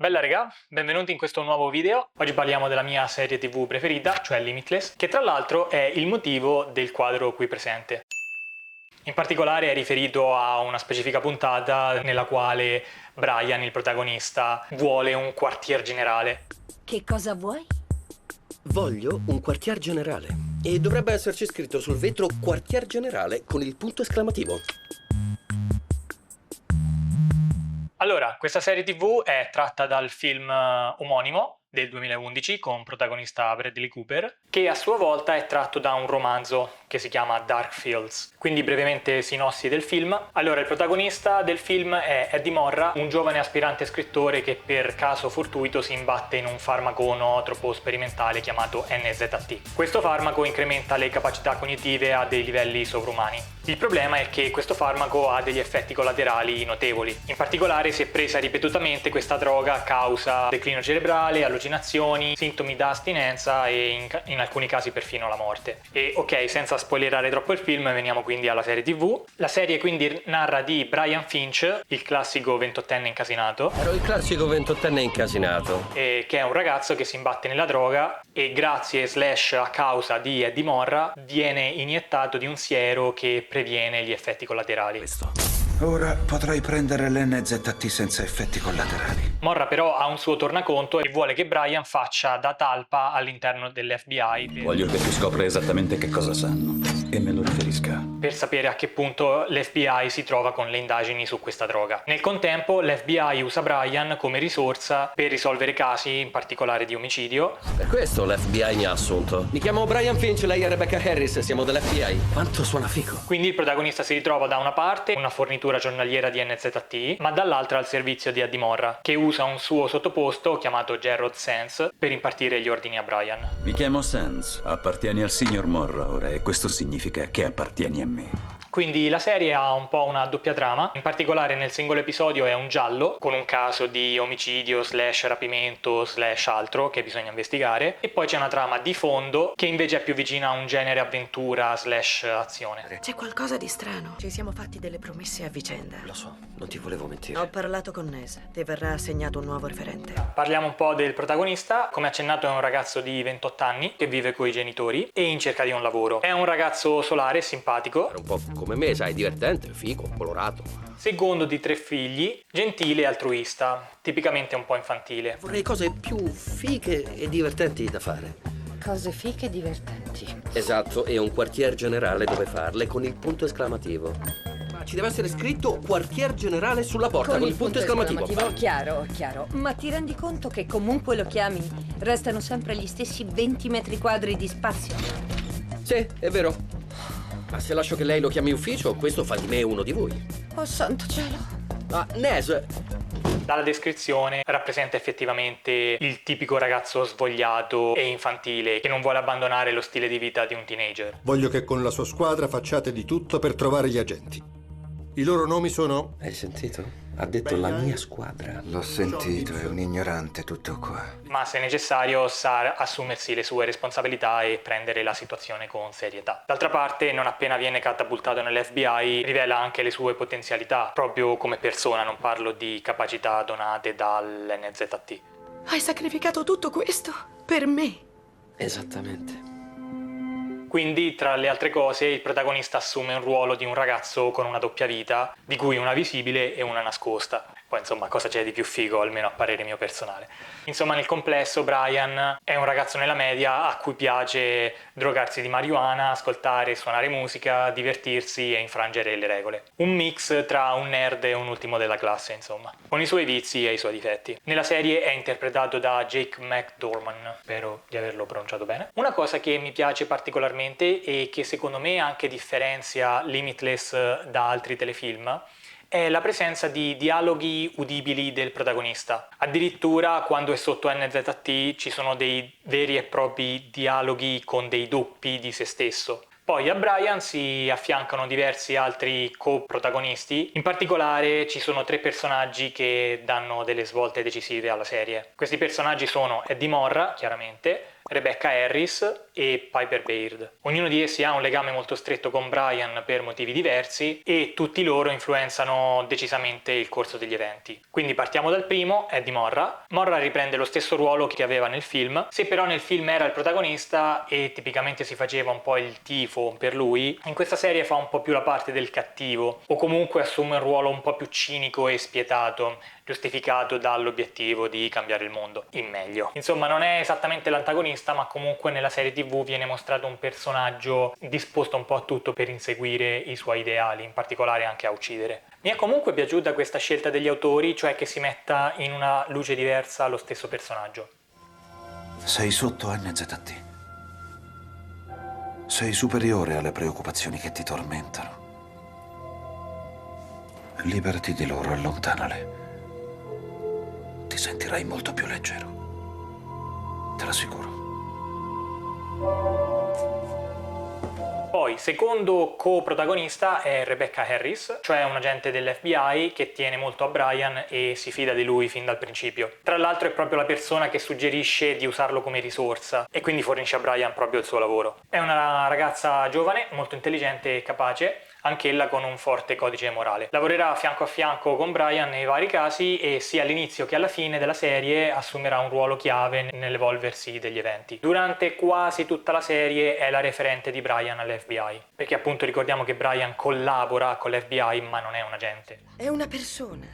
Bella regà, benvenuti in questo nuovo video. Oggi parliamo della mia serie TV preferita, cioè Limitless, che tra l'altro è il motivo del quadro qui presente. In particolare è riferito a una specifica puntata nella quale Brian, il protagonista, vuole un quartier generale. Che cosa vuoi? Voglio un quartier generale. E dovrebbe esserci scritto sul vetro quartier generale con il punto esclamativo. Allora, questa serie TV è tratta dal film omonimo del 2011 con protagonista Bradley Cooper, che a sua volta è tratto da un romanzo che si chiama Dark Fields. Quindi brevemente sinossi del film. Allora, il protagonista del film è Eddie Morra, un giovane aspirante scrittore che per caso fortuito si imbatte in un farmaco troppo sperimentale chiamato NZT. Questo farmaco incrementa le capacità cognitive a dei livelli sovrumani. Il problema è che questo farmaco ha degli effetti collaterali notevoli. In particolare, se presa ripetutamente, questa droga causa declino cerebrale, allucinazioni, sintomi da astinenza e in alcuni casi perfino la morte. E ok, senza spoilerare troppo il film, veniamo quindi alla serie TV. La serie quindi narra di Brian Finch, il classico 28enne incasinato. Ero il classico 28enne incasinato. Che è un ragazzo che si imbatte nella droga e grazie / a causa di Eddie Morra viene iniettato di un siero che previene gli effetti collaterali. Ora potrai prendere l'NZT senza effetti collaterali. Morra però ha un suo tornaconto e vuole che Brian faccia da talpa all'interno dell'FBI Voglio che tu scopra esattamente che cosa sanno e me lo riferisca. per sapere a che punto l'FBI si trova con le indagini su questa droga. Nel contempo l'FBI usa Brian come risorsa per risolvere casi, in particolare di omicidio. Per questo l'FBI mi ha assunto. Mi chiamo Brian Finch, lei è Rebecca Harris, siamo dell'FBI. Quanto suona figo. Quindi il protagonista si ritrova da una parte una fornitura giornaliera di NZT, ma dall'altra al servizio di Eddie Morra, che usa un suo sottoposto chiamato Gerald Sands per impartire gli ordini a Brian. Mi chiamo Sands, appartieni al signor Morra ora e questo significa che appartieni a me. Quindi la serie ha un po' una doppia trama, in particolare nel singolo episodio è un giallo, con un caso di omicidio / rapimento / altro che bisogna investigare, e poi c'è una trama di fondo che invece è più vicina a un genere avventura / azione. C'è qualcosa di strano. Ci siamo fatti delle promesse a vicenda. Lo so, non ti volevo mentire. Ho parlato con Ness. Ti verrà assegnato un nuovo referente. Parliamo un po' del protagonista. Come accennato è un ragazzo di 28 anni che vive coi genitori e in cerca di un lavoro. È un ragazzo solare, simpatico, Era un po' come me, sai, divertente, figo, colorato. secondo di 3 figli, gentile e altruista, tipicamente un po' infantile. Vorrei cose più fighe e divertenti da fare. Cose fiche e divertenti. Esatto, e un quartier generale dove farle con il punto esclamativo. Ma ci deve essere scritto quartier generale sulla porta con il punto esclamativo. Chiaro, chiaro. Ma ti rendi conto che comunque lo chiami, restano sempre gli stessi 20 metri quadri di spazio? Sì, è vero. Ma se lascio che lei lo chiami ufficio, questo fa di me uno di voi. Oh santo cielo. Ah, Nes, Dalla descrizione rappresenta effettivamente il tipico ragazzo svogliato e infantile che non vuole abbandonare lo stile di vita di un teenager. Voglio che con la sua squadra facciate di tutto per trovare gli agenti. I loro nomi sono... hai sentito? Ha detto la mia squadra. L'ho sentito, è un ignorante tutto qua. Ma se necessario sa assumersi le sue responsabilità e prendere la situazione con serietà. D'altra parte, non appena viene catapultato nell'FBI, rivela anche le sue potenzialità, proprio come persona, non parlo di capacità donate dall'NZT. Hai sacrificato tutto questo per me. Esattamente. Quindi, tra le altre cose, il protagonista assume un ruolo di un ragazzo con una doppia vita, di cui una visibile e una nascosta. Poi, insomma, cosa c'è di più figo, almeno a parere mio personale. Insomma, nel complesso, Brian è un ragazzo nella media a cui piace drogarsi di marijuana, ascoltare e suonare musica, divertirsi e infrangere le regole. Un mix tra un nerd e un ultimo della classe, insomma, con i suoi vizi e i suoi difetti. Nella serie è interpretato da Jake McDorman, spero di averlo pronunciato bene. Una cosa che mi piace particolarmente e che secondo me anche differenzia Limitless da altri telefilm è la presenza di dialoghi udibili del protagonista. Addirittura quando è sotto NZT ci sono dei veri e propri dialoghi con dei doppi di se stesso. Poi a Brian si affiancano diversi altri co-protagonisti, in particolare ci sono 3 personaggi che danno delle svolte decisive alla serie. Questi personaggi sono Eddie Morra, chiaramente, Rebecca Harris e Piper Baird. Ognuno di essi ha un legame molto stretto con Brian per motivi diversi e tutti loro influenzano decisamente il corso degli eventi. Quindi partiamo dal primo, Eddie Morra. Morra riprende lo stesso ruolo che aveva nel film, se però nel film era il protagonista e tipicamente si faceva un po' il tifo per lui, in questa serie fa un po' più la parte del cattivo, o comunque assume un ruolo un po' più cinico e spietato, giustificato dall'obiettivo di cambiare il mondo in meglio. Insomma, non è esattamente l'antagonista, ma comunque nella serie TV viene mostrato un personaggio disposto un po' a tutto per inseguire i suoi ideali, in particolare anche a uccidere. Mi è comunque piaciuta questa scelta degli autori, cioè che si metta in una luce diversa lo stesso personaggio. Sei sotto NZT. Sei superiore alle preoccupazioni che ti tormentano. Liberati di loro, allontanale. Ti sentirai molto più leggero. Te l'assicuro. Poi, secondo co-protagonista è Rebecca Harris, cioè un agente dell'FBI che tiene molto a Brian e si fida di lui fin dal principio. Tra l'altro è proprio la persona che suggerisce di usarlo come risorsa e quindi fornisce a Brian proprio il suo lavoro. È una ragazza giovane, molto intelligente e capace, anch'ella con un forte codice morale. Lavorerà fianco a fianco con Brian nei vari casi e sia all'inizio che alla fine della serie assumerà un ruolo chiave nell'evolversi degli eventi. Durante quasi tutta la serie è la referente di Brian all'FBI, perché appunto ricordiamo che Brian collabora con l'FBI ma non è un agente. È una persona.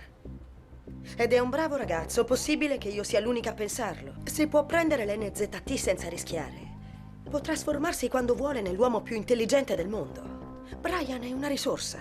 Ed è un bravo ragazzo, possibile che io sia l'unica a pensarlo. Se può prendere l'NZT senza rischiare, può trasformarsi quando vuole nell'uomo più intelligente del mondo. Brian è una risorsa.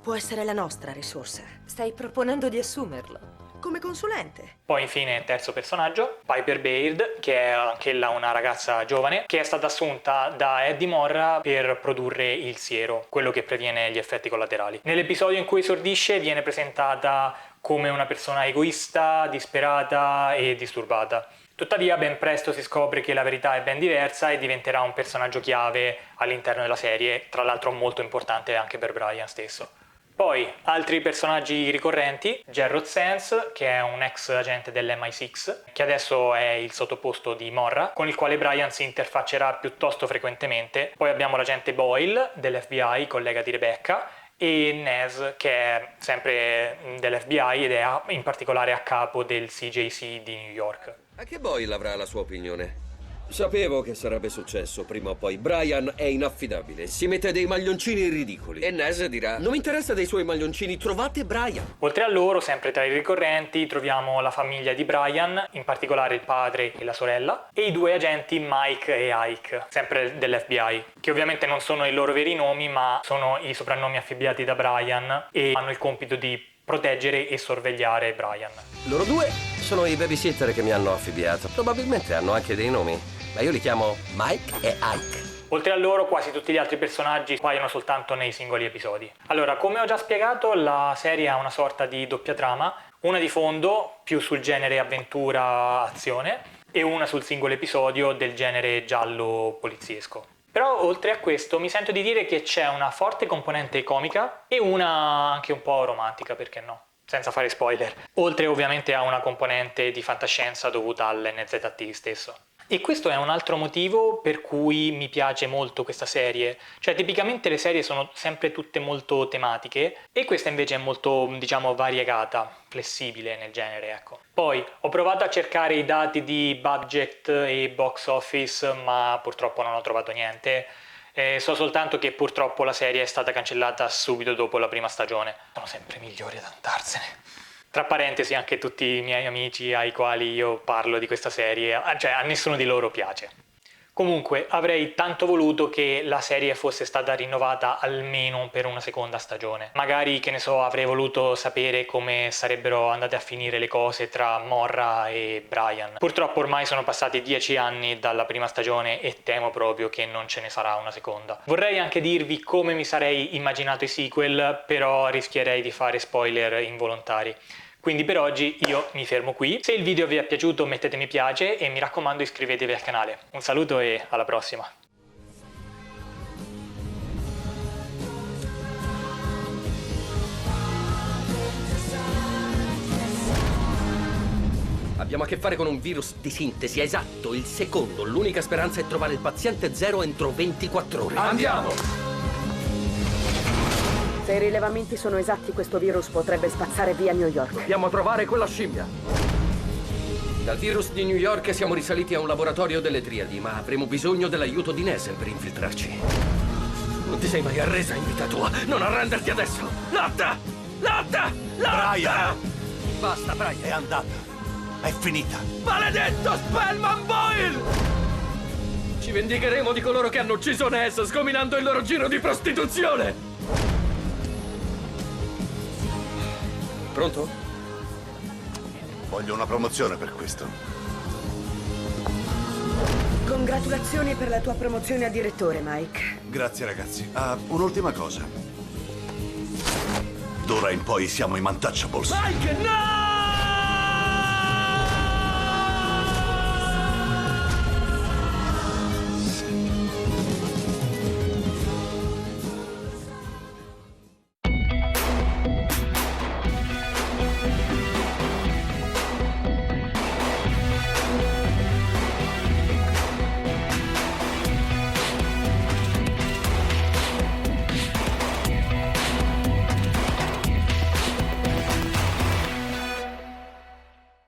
Può essere la nostra risorsa. Stai proponendo di assumerlo? Come consulente. Poi infine terzo personaggio, Piper Baird, che è anch'ella una ragazza giovane, che è stata assunta da Eddie Morra per produrre il siero, quello che previene gli effetti collaterali. Nell'episodio in cui esordisce viene presentata come una persona egoista, disperata e disturbata. Tuttavia ben presto si scopre che la verità è ben diversa e diventerà un personaggio chiave all'interno della serie, tra l'altro molto importante anche per Brian stesso. Poi, altri personaggi ricorrenti, Gerald Sands, che è un ex agente dell'MI6, che adesso è il sottoposto di Morra, con il quale Brian si interfaccerà piuttosto frequentemente. Poi abbiamo l'agente Boyle, dell'FBI, collega di Rebecca, e Nez, che è sempre dell'FBI ed è in particolare a capo del CJC di New York. Anche Boyle avrà la sua opinione. Sapevo che sarebbe successo prima o poi. Brian è inaffidabile, si mette dei maglioncini ridicoli. E Nez dirà: non mi interessa dei suoi maglioncini, trovate Brian. Oltre a loro, sempre tra i ricorrenti, troviamo la famiglia di Brian, in particolare il padre e la sorella, e i due agenti Mike e Ike, sempre dell'FBI, che ovviamente non sono i loro veri nomi, ma sono i soprannomi affibbiati da Brian e hanno il compito di proteggere e sorvegliare Brian. Loro due sono i babysitter che mi hanno affibbiato. Probabilmente hanno anche dei nomi, ma io li chiamo Mike e Ike. Oltre a loro, quasi tutti gli altri personaggi appaiono soltanto nei singoli episodi. Allora, come ho già spiegato, la serie ha una sorta di doppia trama, una di fondo, più sul genere avventura-azione, e una sul singolo episodio del genere giallo-poliziesco. Però oltre a questo mi sento di dire che c'è una forte componente comica e una anche un po' romantica, perché no? Senza fare spoiler. Oltre ovviamente a una componente di fantascienza dovuta all'NZT stesso. E questo è un altro motivo per cui mi piace molto questa serie. Cioè, tipicamente le serie sono sempre tutte molto tematiche e questa invece è molto, diciamo, variegata, flessibile nel genere, ecco. Poi ho provato a cercare i dati di budget e box office, ma purtroppo non ho trovato niente. So soltanto che purtroppo la serie è stata cancellata subito dopo la prima stagione. Sono sempre migliori ad andarsene. Tra parentesi, anche tutti i miei amici ai quali io parlo di questa serie, cioè a nessuno di loro piace. Comunque avrei tanto voluto che la serie fosse stata rinnovata almeno per una seconda stagione. Magari, che ne so, avrei voluto sapere come sarebbero andate a finire le cose tra Morra e Brian. Purtroppo ormai sono passati 10 anni dalla prima stagione e temo proprio che non ce ne sarà una seconda. Vorrei anche dirvi come mi sarei immaginato i sequel, però rischierei di fare spoiler involontari. Quindi per oggi io mi fermo qui. Se il video vi è piaciuto mettete mi piace e mi raccomando iscrivetevi al canale. Un saluto e alla prossima! Abbiamo a che fare con un virus di sintesi, esatto, il secondo. L'unica speranza è trovare il paziente zero entro 24 ore. Andiamo! Se i rilevamenti sono esatti, questo virus potrebbe spazzare via New York. Dobbiamo trovare quella scimmia. Dal virus di New York siamo risaliti a un laboratorio delle Triadi, ma avremo bisogno dell'aiuto di Nesel per infiltrarci. Non ti sei mai arresa in vita tua. Non arrenderti adesso. Lotta! Lotta! Lotta! Brian! Basta, Brian. È andata. È finita. Maledetto Spellman Boyle! Ci vendicheremo di coloro che hanno ucciso Ness, sgominando il loro giro di prostituzione! Pronto? Voglio una promozione per questo. Congratulazioni per la tua promozione a direttore, Mike. Grazie, ragazzi. Un'ultima cosa. D'ora in poi siamo i Mantouchables. Mike, no!